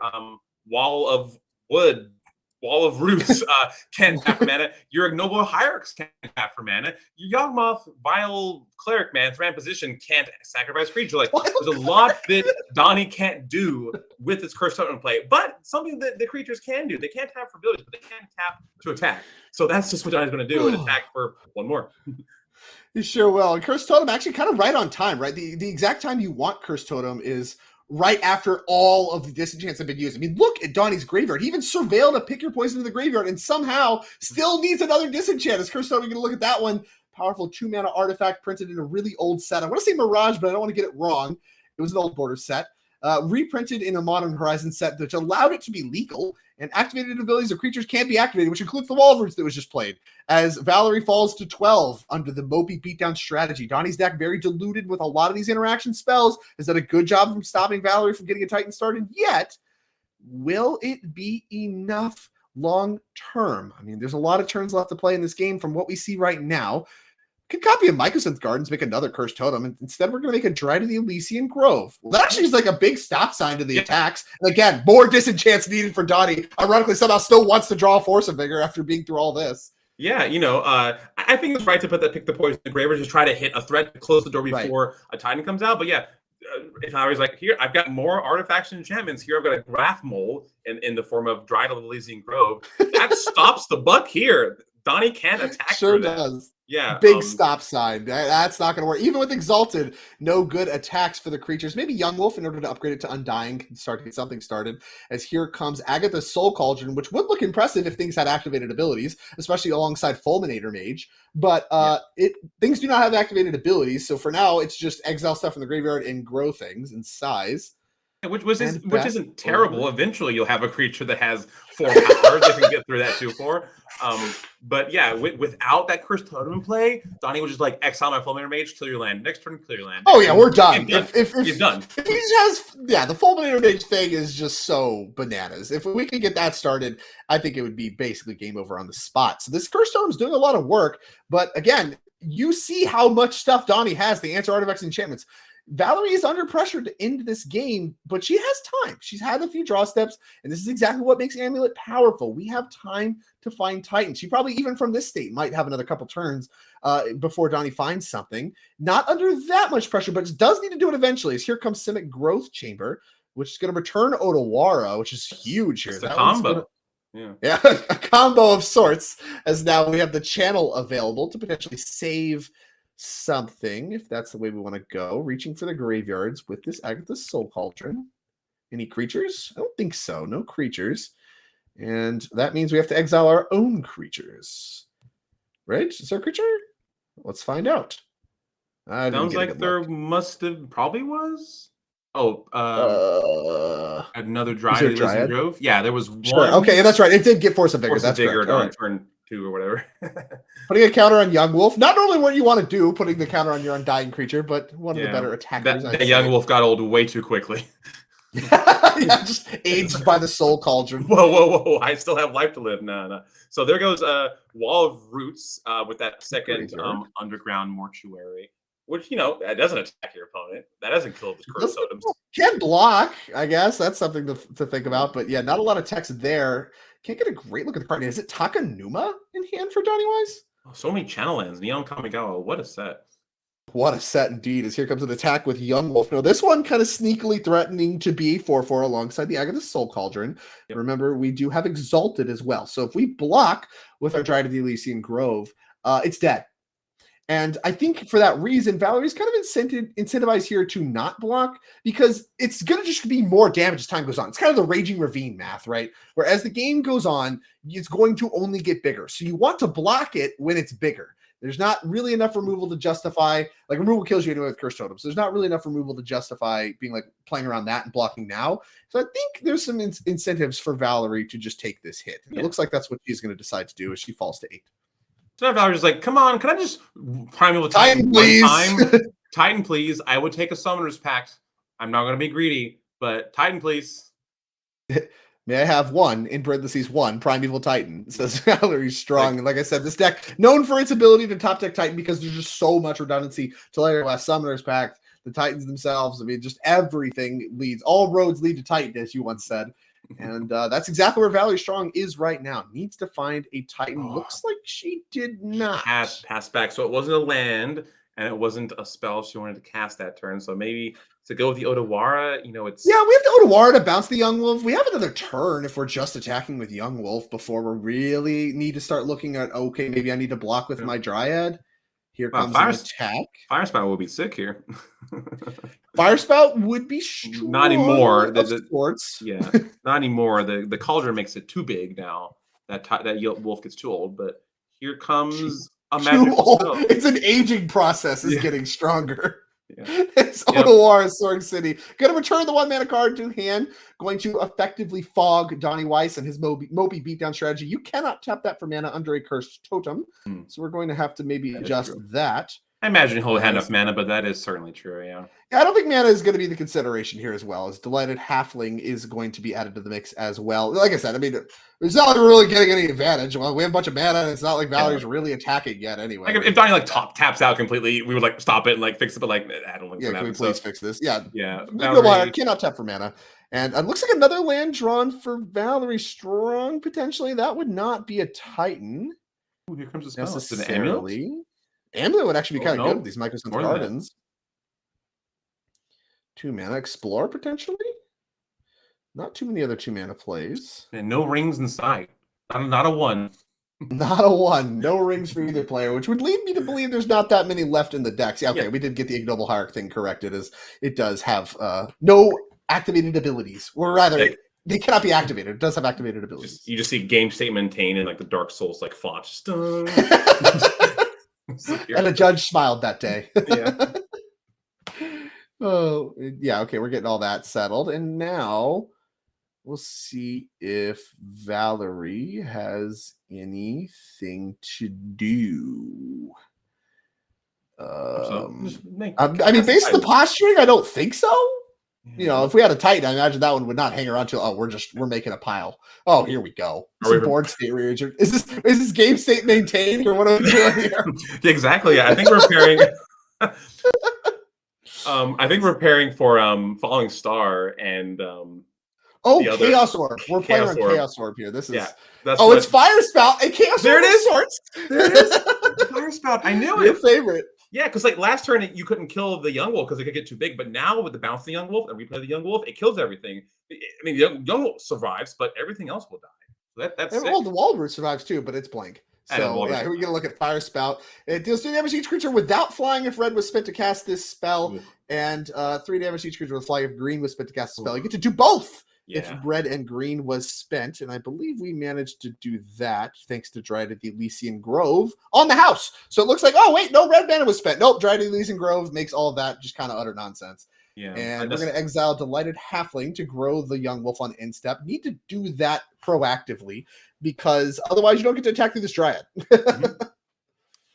wall of wood." Wall of Roots can't tap for mana. Your Ignoble Hierarchs can't tap for mana. Your Yawgmoth, Vile Cleric, man, Thran position can't sacrifice creature. Like, there's a lot that Donnie can't do with his Curse Totem play, but something that the creatures can do. They can't tap for abilities, but they can tap to attack. So that's just what Donnie's going to do, and attack for one more. You sure will. And Curse Totem actually kind of right on time, right? The exact time you want Curse Totem is right after all of the disenchants have been used. I mean, look at Donnie's graveyard. He even surveilled a pick your poison in the graveyard and somehow still needs another disenchant. Is Curse Totem going to look at that one? Powerful 2-mana artifact printed in a really old set. I want to say Mirage, but I don't want to get it wrong. It was an old border set. Reprinted in a Modern Horizon set, which allowed it to be legal, and activated abilities of creatures can be activated, which includes the Wall of Roots that was just played, as Valerie falls to 12 under the Mopey beatdown strategy. Donnie's deck very diluted with a lot of these interaction spells. Has done a good job from stopping Valerie from getting a Titan started, yet will it be enough long term? I mean, there's a lot of turns left to play in this game from what we see right now. Could copy a Mycosynth Gardens, make another Cursed Totem, and instead we're going to make a Dryad of the Elysian Grove. Well, that actually is like a big stop sign to the attacks. And again, more disenchants needed for Donnie. Ironically, somehow still wants to draw a Force of Vigor after being through all this. Yeah, I think it's right to put that pick the poison in the graveyard, just try to hit a threat to close the door before a Titan comes out. But yeah, if I was like, here, I've got more artifacts and enchantments. Here, I've got a Graph Mole in the form of Dryad of the Elysian Grove. That stops the buck here. Donnie can't attack sure that. Does. Yeah. Big stop sign. That's not going to work. Even with Exalted, no good attacks for the creatures. Maybe Yawgmoth in order to upgrade it to Undying can start to get something started. As here comes Agatha's Soul Cauldron, which would look impressive if things had activated abilities, especially alongside Fulminator Mage. But things do not have activated abilities. So for now, it's just exile stuff in the graveyard and grow things in size. Which isn't terrible. Eventually, you'll have a creature that has 4 powers that can get through that 2/4. But yeah, without that Cursed Totem in play, Donnie would just like exile my Fulminator Mage, kill your land. Next turn, clear your land. Oh yeah, we're done. If he's done. If he just has, the Fulminator Mage thing is just so bananas. If we can get that started, I think it would be basically game over on the spot. So this Cursed Totem is doing a lot of work, but again, you see how much stuff Donnie has. The answer artifacts and enchantments. Valerie is under pressure to end this game, but she has time. She's had a few draw steps, and this is exactly what makes Amulet powerful. We have time to find Titan. She probably, even from this state, might have another couple turns before Donnie finds something. Not under that much pressure, but does need to do it eventually. As here comes Simic Growth Chamber, which is going to return Otawara, which is huge here. It's a combo. Yeah, a combo of sorts, as now we have the channel available to potentially save something, if that's the way we want to go. Reaching for the graveyards with this Agatha's Soul Cauldron. Any creatures? I don't think so. No creatures. And that means we have to exile our own creatures. Right? Is there a creature? Let's find out. Sounds like there must have probably was. Another Dryad. Grove. Yeah, there was one. Sure. Okay, that's right. It did get Force of Vigor. That's correct. On turn 2 or whatever. Putting a counter on Yawgmoth. Not normally what you want to do, putting the counter on your Undying creature, but one of the better attackers. That Yawgmoth got old way too quickly. Yeah, just aged by the Soul Cauldron. Whoa. I still have life to live. No. So there goes Wall of Roots with that second underground mortuary. Which, that doesn't attack your opponent. That doesn't kill the Cursed Totems. Can block, I guess. That's something to think about. But yeah, not a lot of text there. Can't get a great look at the card. Is it Takanuma in hand for Donnie Wise? Oh, so many channel lands. Neon Kamigawa. What a set. What a set indeed. As here comes an attack with Yawgmoth. Now, this one kind of sneakily threatening to be 4/4 alongside the Agatha's Soul Cauldron. Yep. Remember, we do have Exalted as well. So if we block with our Dryad of the Elysian Grove, it's dead. And I think for that reason, Valerie's kind of incentivized here to not block, because it's going to just be more damage as time goes on. It's kind of the Raging Ravine math, right? Where as the game goes on, it's going to only get bigger. So you want to block it when it's bigger. There's not really enough removal to justify, like removal kills you anyway with Curse Totems. There's not really enough removal to justify being like playing around that and blocking now. So I think there's some incentives for Valerie to just take this hit. And it looks like that's what she's going to decide to do as she falls to 8. So now Valerie's like, come on, can I just Primeval Titan, please. One time? Titan, please. I would take a Summoner's Pact. I'm not going to be greedy, but Titan, please. May I have one, in parentheses, one, Primeval Titan, says Valerie Strong. And like I said, this deck, known for its ability to top deck Titan because there's just so much redundancy to later last Summoner's Pact, the Titans themselves. I mean, just everything leads, all roads lead to Titan, as you once said. And that's exactly where Valerie Strong is right now. Needs to find a Titan. Looks like she did not. Pass back. So it wasn't a land, and it wasn't a spell she wanted to cast that turn. So maybe to go with the Otawara, you know, it's... Yeah, we have the Otawara to bounce the Young Wolf. We have another turn if we're just attacking with Young Wolf before we really need to start looking at, okay, maybe I need to block with my Dryad. Here comes an attack. Fire Spout will be sick here. Fire Spout would be strong. Not anymore. Yeah, not anymore. The Cauldron makes it too big now. That wolf gets too old. But here comes a magical spell. It's an aging process. Is getting stronger. Yeah. It's Otawara Sword City. Going to return the 1-mana card to hand. Going to effectively fog Donnie Weiss and his Moby beatdown strategy. You cannot tap that for mana under a cursed totem. So we're going to have to maybe adjust that. I imagine he'll have enough mana, but that is certainly true, yeah. I don't think mana is going to be the consideration here as well, as Delighted Halfling is going to be added to the mix as well. Like I said, I mean, it's not like we're really getting any advantage. Well, we have a bunch of mana, and it's not like Valerie's really attacking yet anyway. Like if Donnie like taps out completely, we would like stop it and like fix it, but like I don't think can we please fix this? Yeah. Valerie cannot tap for mana. And it looks like another land drawn for Valerie Strong, potentially. That would not be a Titan. Ooh, here comes a spell. Necessarily. Amulet would actually be kind of good with these Mycosynth Gardens. 2-mana Explore, potentially? Not too many other 2-mana plays. And no rings inside. Not a 1. Not a 1. No rings for either player, which would lead me to believe there's not that many left in the decks. Yeah, okay, we did get the Ignoble Hierarch thing corrected, as it does have no activated abilities. Or rather, they cannot be activated. It does have activated abilities. You just see game state maintained in like the Dark Souls like font. And a judge smiled that day. Yeah. Oh, yeah. Okay, we're getting all that settled. And now we'll see if Valerie has anything to do. I mean, based on the posturing, I don't think so. You know, if we had a Titan, I imagine that one would not hang around till we're making a pile. Oh, here we go. Some board state rearrangement. Is this game state maintained, or what are we doing here? Exactly. I think we're pairing. I think we're pairing for Falling Star and Chaos Orb. We're playing on Chaos Orb here. This is it's Fire Spout and Chaos Orb. There it is. Sorts. There it is. Fire Spout. I knew it. Your favorite. Yeah, because like last turn you couldn't kill the Young Wolf because it could get too big, but now with the bounce the Young Wolf and replay the Young Wolf, it kills everything. I mean, the Young Wolf survives, but everything else will die. So that's well, the Walrus survives too, but it's blank. So yeah, here we gonna look at Fire Spout. It deals 2 damage to each creature without flying if red was spent to cast this spell, and 3 damage to each creature with flying if green was spent to cast the spell. You get to do both. If red and green was spent, and I believe we managed to do that thanks to Dryad of the Elysian Grove on the house. So it looks like, oh wait, no red mana was spent. Nope, Dryad of the Elysian Grove makes all of that just kind of utter nonsense. Yeah, and we're going to exile Delighted Halfling to grow the Young Wolf on instep. Need to do that proactively because otherwise you don't get to attack through this Dryad.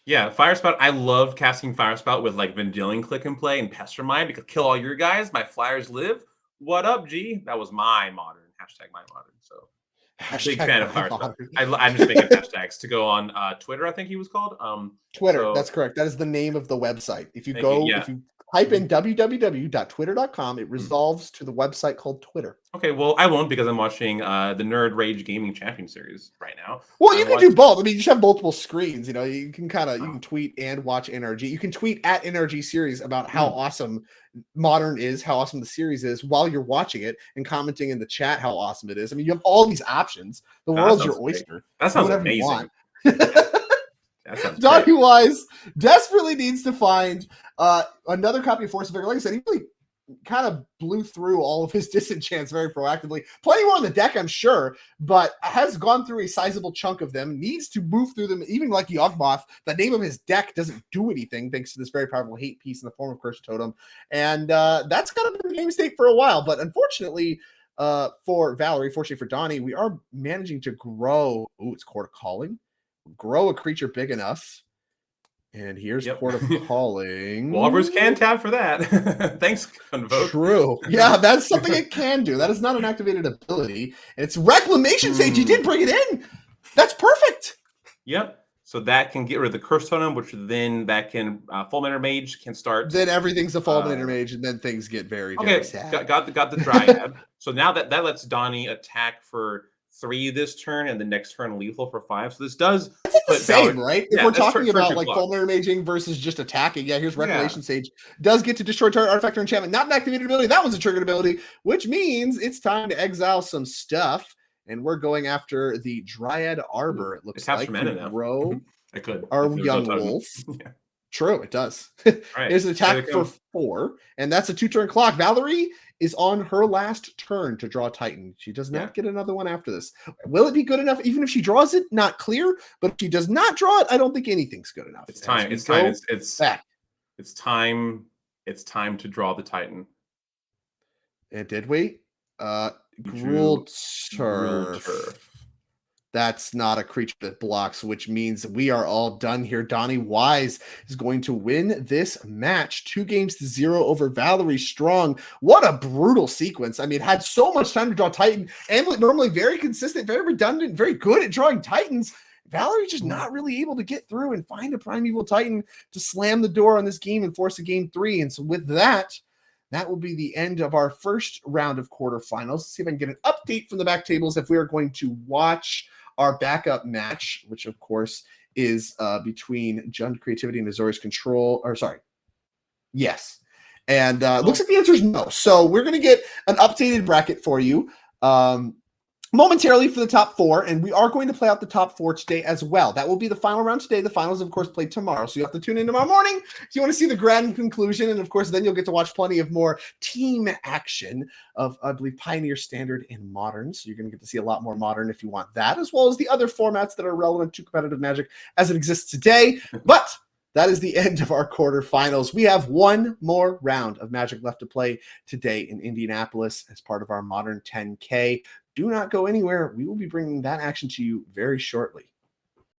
Yeah, Fire Spout. I love casting Fire Spout with like Vendilion Click and Play and Pestermind because kill all your guys. My flyers live. What up, G? That was my modern. # my modern. So big fan of Fire Spout. I'm just making hashtags to go on Twitter, I think he was called. Twitter, that's correct. That is the name of the website. If you if you type in www.twitter.com, it resolves to the website called Twitter. Okay, well, I won't because I'm watching the Nerd Rage Gaming Champion Series right now. Well, you can do both. I mean, you just have multiple screens. You know, you can you can tweet and watch NRG. You can tweet at NRG Series about how awesome Modern is, how awesome the series is while you're watching it, and commenting in the chat how awesome it is. I mean, you have all these options. The world's your oyster. That sounds amazing. Donnie Wise desperately needs to find another copy of Force of Vigor. Like I said, he really kind of blew through all of his disenchants very proactively. Plenty more on the deck, I'm sure, but has gone through a sizable chunk of them, needs to move through them. Even like Yawgmoth, the name of his deck doesn't do anything thanks to this very powerful hate piece in the form of Curse Totem. And that's kind of been the game state for a while. But unfortunately, for Valerie, fortunately for Donnie, we are managing to grow. Ooh, it's Court of Calling. Grow a creature big enough. And here's Court of Calling. Walrus can tap for that. Thanks, Convoke. True. Yeah, that's something it can do. That is not an activated ability. It's Reclamation Sage. You did bring it in. That's perfect. Yep. So that can get rid of the Curse Totem, which then that can Fulminator Mage can start. Then everything's a Fulminator Mage, and then things get very, very sad. Got the Dryad. So now that lets Donnie attack for 3 this turn, and the next turn lethal for 5. So this does that's like the same, right? If we're talking about like block. Fulminator Maging versus just attacking, here's Revelation Sage. Does get to destroy target artifact or enchantment, not an activated ability. That one's a triggered ability, which means it's time to exile some stuff. And we're going after the Dryad Arbor. It looks like grow I could. Our young wolf. True, it does. Right. It's an attack for 4, and that's a 2-turn clock. Valerie is on her last turn to draw Titan. She does not get another one after this. Will it be good enough? Even if she draws it, not clear. But if she does not draw it, I don't think anything's good enough. It's time. It's time. It's time. It's time to draw the Titan. And did we? Gruul Turf. That's not a creature that blocks, which means we are all done here. Donnie Wise is going to win this match 2-0 over Valerie Strong. What a brutal sequence. I mean, had so much time to draw Titan. Amulet normally very consistent, very redundant, very good at drawing Titans. Valerie just not really able to get through and find a Primeval Titan to slam the door on this game and force a game 3. And so with that will be the end of our first round of quarterfinals. Let's see if I can get an update from the back tables if we are going to watch our backup match, which of course is between Jund Creativity and Azorius Control. Or sorry, yes. And looks like the answer is no. So we're going to get an updated bracket for you momentarily for the top 4, and we are going to play out the top 4 today as well. That will be the final round today. The finals, of course, played tomorrow, so you have to tune in tomorrow morning if you want to see the grand conclusion, and of course, then you'll get to watch plenty of more team action of, I believe, Pioneer, Standard, and Modern. So you're going to get to see a lot more Modern if you want that, as well as the other formats that are relevant to competitive Magic as it exists today. But that is the end of our quarterfinals. We have one more round of Magic left to play today in Indianapolis as part of our Modern 10K. Do not go anywhere. We will be bringing that action to you very shortly.